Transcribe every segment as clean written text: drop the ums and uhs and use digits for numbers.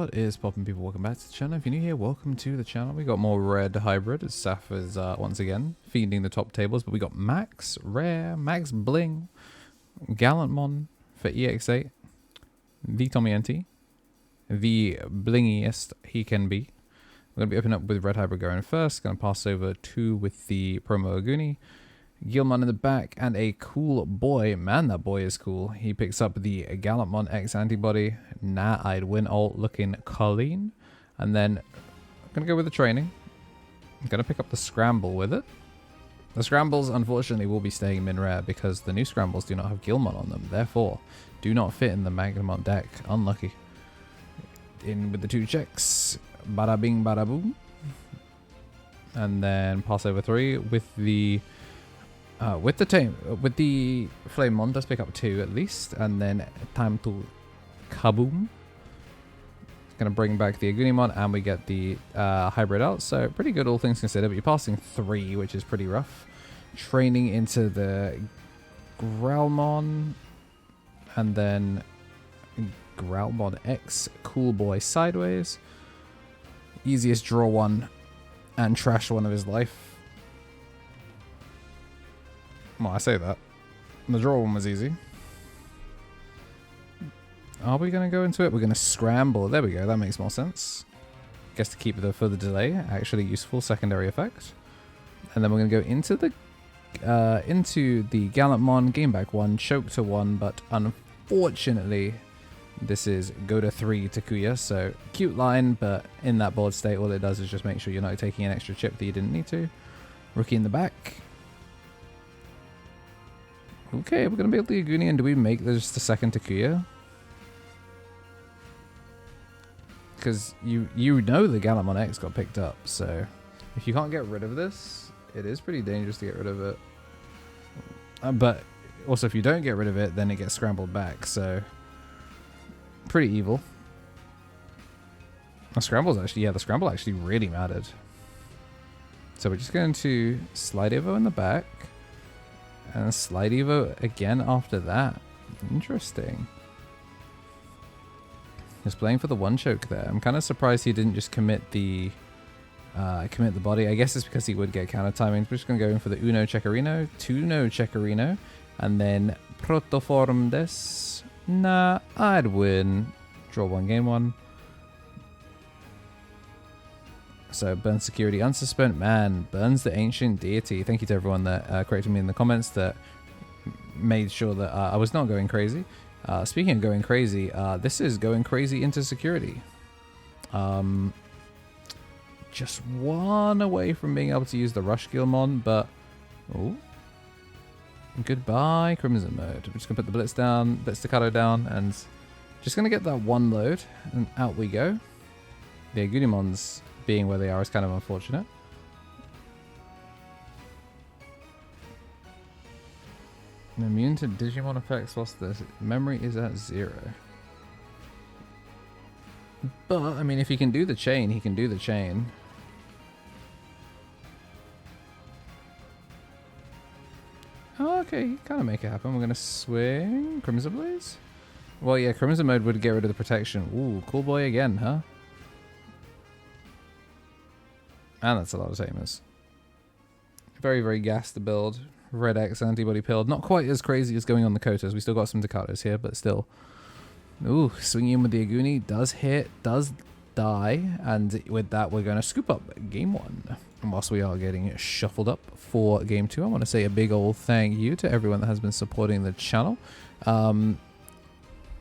What is poppin', people? Welcome back to the channel. If you're new here, welcome to the channel. We got more red hybrid as Saf is once again feeding the top tables, but we got Max Rare, Max Bling, Gallantmon for EX8, the TommyNT, the blingiest he can be. We're gonna be opening up with red hybrid going first. Gonna pass over 2 with the promo Aguni. Gilmon in the back, and a cool boy. Man, that boy is cool. He picks up the Gallantmon X antibody. Nah, I'd win alt looking clean. And then I'm going to go with the training. I'm going to pick up the scramble with it. The scrambles, unfortunately, will be staying min rare because the new scrambles do not have Gilmon on them. Therefore, do not fit in the Magnemon deck. Unlucky. In with the 2 checks. Bada bing, bada boom. And then pass over 3 with the... with the Flamemon does pick up 2 at least, and then time to kaboom. It's gonna bring back the Agunimon, and we get the hybrid out. So pretty good, all things considered. But you're passing 3, which is pretty rough. Training into the Growlmon, and then Growlmon X Cool Boy sideways. Easiest draw one, and trash one of his life. Well, I say that. The draw one was easy. Are we going to go into it? We're going to scramble. There we go. That makes more sense. Guess to keep the further delay. Actually useful secondary effect. And then we're going to go into the Gallantmon. Gain back 1. Choke to 1. But unfortunately, this is go to 3 Takuya. So cute line. But in that board state, all it does is just make sure you're not taking an extra chip that you didn't need to. Rookie in the back. Okay, we're going to be able to Aguni, and do we make this the second Takuya? Because you know the Gallantmon X got picked up, so if you can't get rid of this, it is pretty dangerous to get rid of it. But also, if you don't get rid of it, then it gets scrambled back, so pretty evil. The scrambles actually, yeah, the scramble actually really mattered. So we're just going to slide Evo in the back. And slide Evo again after that. Interesting. Just playing for the 1 choke there. I'm kind of surprised he didn't just commit the body. I guess it's because he would get counter timing. We're just going to go in for the Uno Checarino, 2-no Checarino, and then Protoform this. Nah, I'd win. Draw 1, game 1. So, burn security, unsuspend, man, burns the ancient deity. Thank you to everyone that corrected me in the comments that made sure that I was not going crazy. Speaking of going crazy, this is going crazy into security. Just 1 away from being able to use the Rush Gilmon, but... Oh. Goodbye, Crimson Mode. We're just going to put the Blitz down, Blitz Staccato down, and just going to get that 1 load, and out we go. The Agunimons being where they are is kind of unfortunate. Immune to Digimon effects whilst the memory is at 0. But, I mean, if he can do the chain, he can do the chain. Oh, okay, he kind of make it happen. We're going to swing Crimson Blaze. Well, yeah, Crimson Mode would get rid of the protection. Ooh, cool boy again, huh? And that's a lot of tamers. Very, very gassed to build. Red X antibody pilled. Not quite as crazy as going on the Kotas. We still got some Takatos here, but still. Ooh, swinging in with the Aguni. Does hit. Does die. And with that, we're going to scoop up game 1. And whilst we are getting shuffled up for game 2, I want to say a big old thank you to everyone that has been supporting the channel.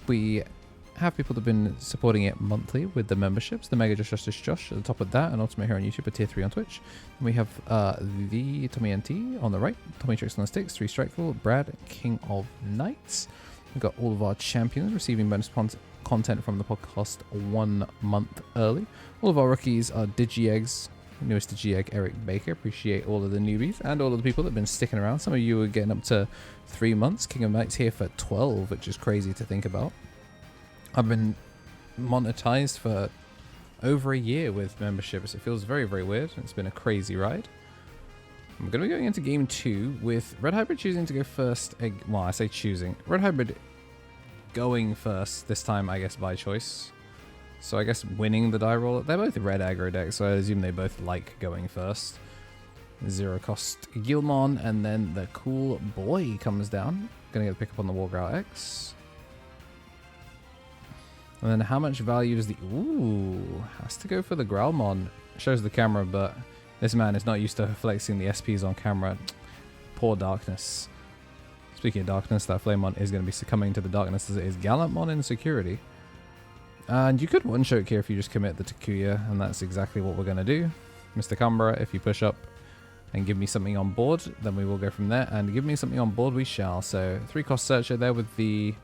We have people that have been supporting it monthly with the memberships. The Mega Justice Josh at the top of that, and Ultimate Hero on YouTube, a tier 3 on Twitch. And we have the TommyNT on the right, Tommy Tricks on the Sticks, 3 Strikeful, Brad, King of Knights. We've got all of our champions receiving bonus content from the podcast 1 month early. All of our rookies are Digi-Eggs, newest Digi-Egg, Eric Baker. Appreciate all of the newbies and all of the people that have been sticking around. Some of you are getting up to 3 months. King of Knights here for 12, which is crazy to think about. I've been monetized for over a year with memberships. It feels very, very weird. It's been a crazy ride. I'm going to be going into game 2 with Red Hybrid choosing to go first. Well, I say choosing. Red Hybrid going first, this time I guess by choice. So I guess winning the die roll. They're both red aggro decks, so I assume they both like going first. 0 cost Gilmon, and then the cool boy comes down. Gonna get the pick up on the Wargrowl X. And then how much value does the... Ooh, has to go for the Growlmon. Shows the camera, but this man is not used to flexing the SPs on camera. Poor Darkness. Speaking of Darkness, that Flamemon is going to be succumbing to the darkness as it is Gallantmon in security. And you could one-choke here if you just commit the Takuya, and that's exactly what we're going to do. Mr. Cumbra, if you push up and give me something on board, then we will go from there. And give me something on board we shall. So 3-cost Searcher there with the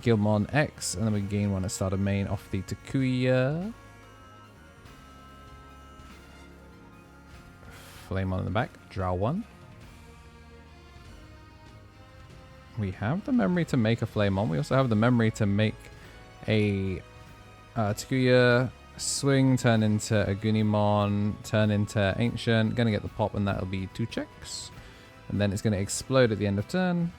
Gilmon X, and then we gain one at start of main off the Takuya. Flamemon in the back, draw 1. We have the memory to make a Flamemon. We also have the memory to make a Takuya swing, turn into a Gunimon, turn into Ancient. Gonna get the pop, and that'll be 2 checks. And then it's gonna explode at the end of turn.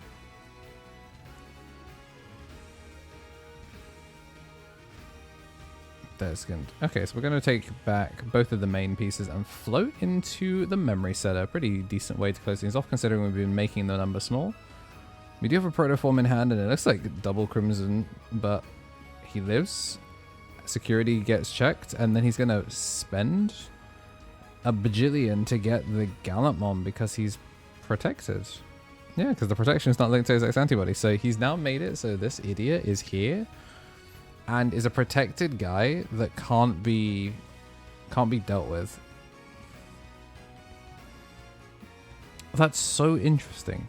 That's good. Okay, so we're going to take back both of the main pieces and float into the memory setter. Pretty decent way to close things off, considering we've been making the number small. We do have a Protoform in hand, and it looks like double Crimson, but he lives. Security gets checked, and then he's going to spend a bajillion to get the Gallantmon because he's protected. Yeah, because the protection is not linked to his X antibody. So he's now made it so this idiot is here and is a protected guy that can't be dealt with. That's so interesting.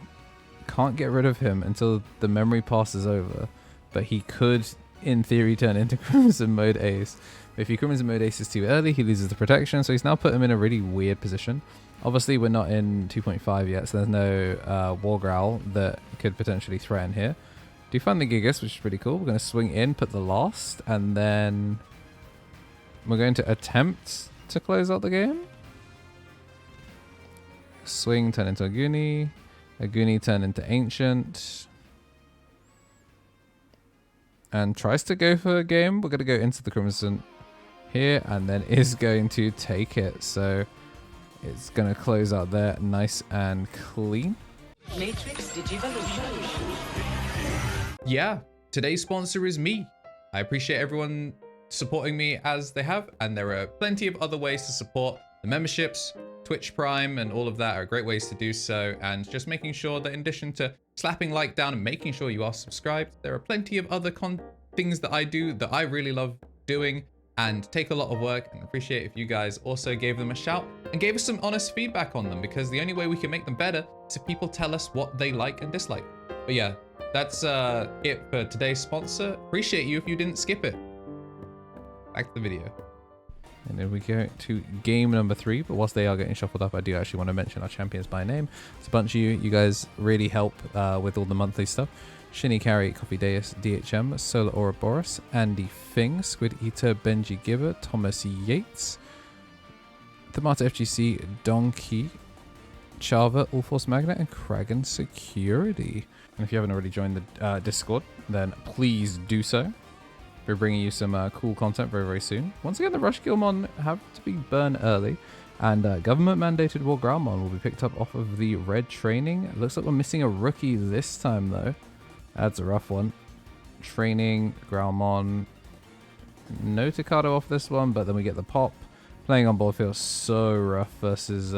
Can't get rid of him until the memory passes over, but he could, in theory, turn into Crimson Mode Ace. But if he Crimson Mode Ace is too early, he loses the protection, so he's now put him in a really weird position. Obviously, we're not in 2.5 yet, so there's no Wargrowl that could potentially threaten here. Do find the Gigas, which is pretty cool. We're going to swing in, put the last, and then we're going to attempt to close out the game. Swing, turn into a Goonie turn into Ancient, and tries to go for a game. We're going to go into the Crimson here, and then is going to take it. So it's going to close out there nice and clean. Matrix Digivolution. Yeah, today's sponsor is me. I appreciate everyone supporting me as they have, and there are plenty of other ways to support. The memberships, Twitch Prime, and all of that are great ways to do so, and just making sure that in addition to slapping like down and making sure you are subscribed, there are plenty of other things that I do that I really love doing and take a lot of work, and appreciate if you guys also gave them a shout and gave us some honest feedback on them, because the only way we can make them better is if people tell us what they like and dislike. But yeah, that's it for today's sponsor. Appreciate you if you didn't skip it. Back to the video. And then we go to game number 3, but whilst they are getting shuffled up, I do actually want to mention our champions by name. It's a bunch of you guys really help with all the monthly stuff. Shinny Carry, Coffee Deus, DHM, Solar Ouroboros, Andy Fing, Squid Eater, Benji Gibber, Thomas Yates, Tomato FGC, Donkey, Chava, All Force Magnet, and Kragan Security. And if you haven't already joined the Discord, then please do so. We're bringing you some cool content very, very soon. Once again, the Rush Gilmon have to be burned early, and government-mandated Wargrowlmon will be picked up off of the red training. It looks like we're missing a rookie this time, though. That's a rough one. Training, Growlmon. No Tocado off this one, but then we get the pop. Playing on board feels so rough versus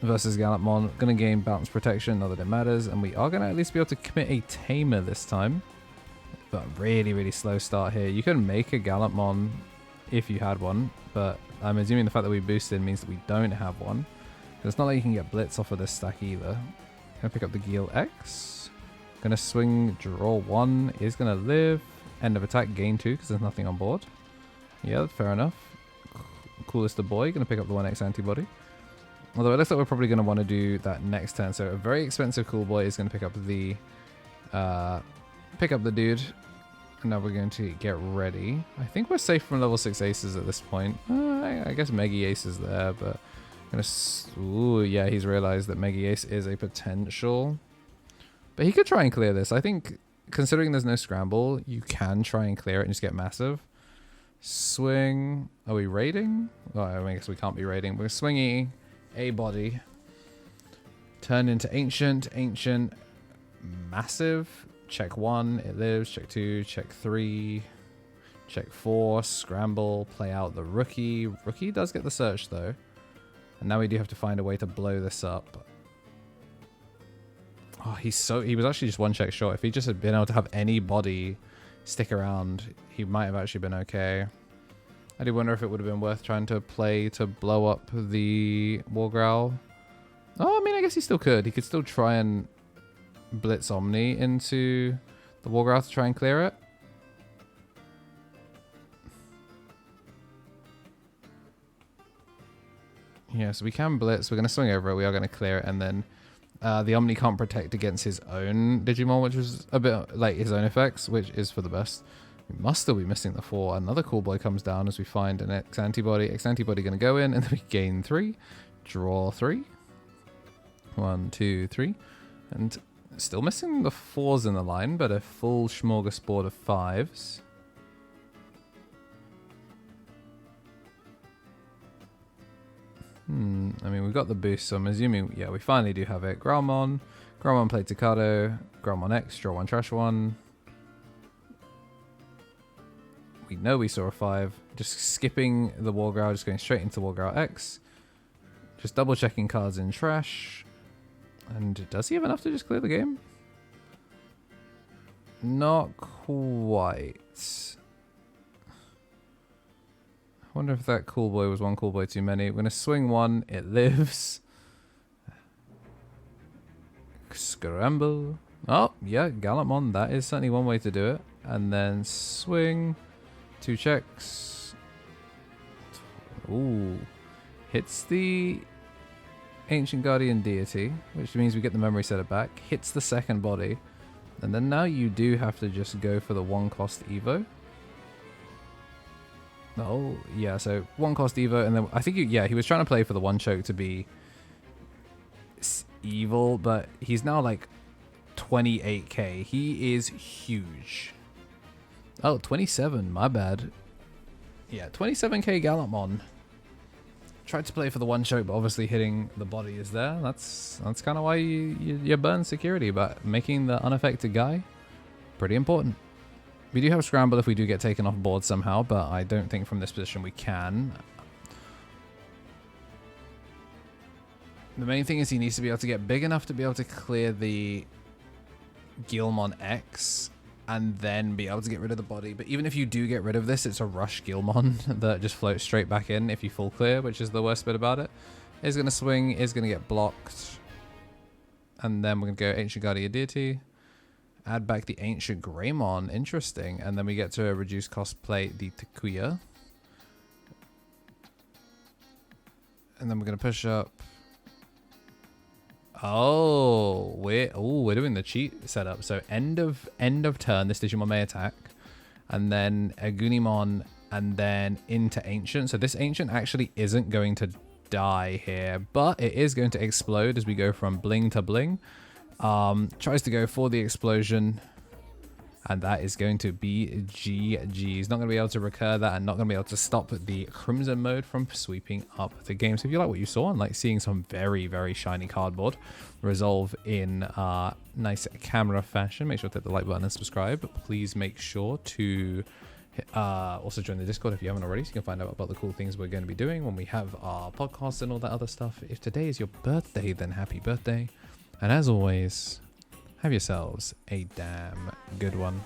Gallantmon. Gonna gain balance protection, not that it matters, and we are gonna at least be able to commit a Tamer this time. But really, really slow start here. You can make a Gallantmon if you had one, but I'm assuming the fact that we boosted means that we don't have one. It's not like you can get Blitz off of this stack either. Gonna pick up the Gil X. Gonna swing, draw 1, is gonna live. End of attack, gain 2 because there's nothing on board. Yeah, fair enough. Coolest the boy, gonna pick up the 1X antibody. Although it looks like we're probably gonna want to do that next turn. So a very expensive cool boy is gonna pick up the dude. And now we're going to get ready. I think we're safe from level 6 aces at this point. I guess Megi Ace is there, but I'm gonna. Ooh, yeah, he's realized that Megi Ace is a potential. But he could try and clear this. I think considering there's no scramble, you can try and clear it and just get massive. Swing. Are we raiding? Oh, I guess we can't be raiding. We're swinging a body. Turn into ancient. Ancient. Massive. Check 1. It lives. Check 2. Check 3. Check 4. Scramble. Play out the rookie. Rookie does get the search though. And now we do have to find a way to blow this up. Oh, he was actually just 1 check short. If he just had been able to have any body stick around, he might have actually been okay. I do wonder if it would have been worth trying to play to blow up the Wargrowl. Oh, I mean, I guess he still could. He could still try and blitz Omni into the Wargrowl to try and clear it. Yeah, so we can blitz. We're going to swing over it. We are going to clear it, and then the Omni can't protect against his own Digimon, which is a bit like his own effects, which is for the best. We must still be missing the 4. Another cool boy comes down as we find an X antibody. X antibody going to go in, and then we gain 3. Draw 3. 1, 2, 3. And still missing the 4s in the line, but a full smorgasbord of 5s. I mean, we've got the boost, so I'm assuming, yeah, we finally do have it. Growlmon. Growlmon played Tocado. Growlmon X, draw 1, trash 1. We know we saw a 5. Just skipping the Wargrowl, just going straight into Wargrowl X. Just double checking cards in trash. And does he have enough to just clear the game? Not quite. I wonder if that cool boy was 1 cool boy too many. We're going to swing 1. It lives. Scramble. Oh, yeah, Gallantmon. That is certainly one way to do it. And then swing. 2 checks. Ooh. Hits the Ancient Guardian Deity, which means we get the memory setter back. Hits the second body. And then now you do have to just go for the 1 cost Evo. Oh, yeah, so 1 cost Evo, and then I think, he was trying to play for the 1 choke to be evil, but he's now like 28k. He is huge. Oh, 27, my bad. Yeah, 27k Gallantmon. Tried to play for the 1 choke, but obviously hitting the body is there. That's kind of why you burn security, but making the unaffected guy, pretty important. We do have scramble if we do get taken off board somehow, but I don't think from this position we can. The main thing is he needs to be able to get big enough to be able to clear the Guilmon X and then be able to get rid of the body. But even if you do get rid of this, it's a rush Guilmon that just floats straight back in if you full clear, which is the worst bit about it. Is going to swing, is going to get blocked. And then we're going to go Ancient Guardian Deity. Add back the Ancient Greymon. Interesting. And then we get to reduce cost play the Takuya. And then we're going to push up. Oh, we're doing the cheat setup. So end of turn, this Digimon may attack. And then Agunimon and then into Ancient. So this Ancient actually isn't going to die here, but it is going to explode as we go from Bling to Bling. Tries to go for the explosion, and that is going to be GG. He's not going to be able to recur that and not going to be able to stop the Crimson mode from sweeping up the game. So if you like what you saw and like seeing some very, very shiny cardboard resolve in nice camera fashion, make sure to hit the like button and subscribe. Please make sure to also join the Discord if you haven't already, so you can find out about the cool things we're going to be doing when we have our podcast and all that other stuff. If today is your birthday, then happy birthday. And as always, have yourselves a damn good one.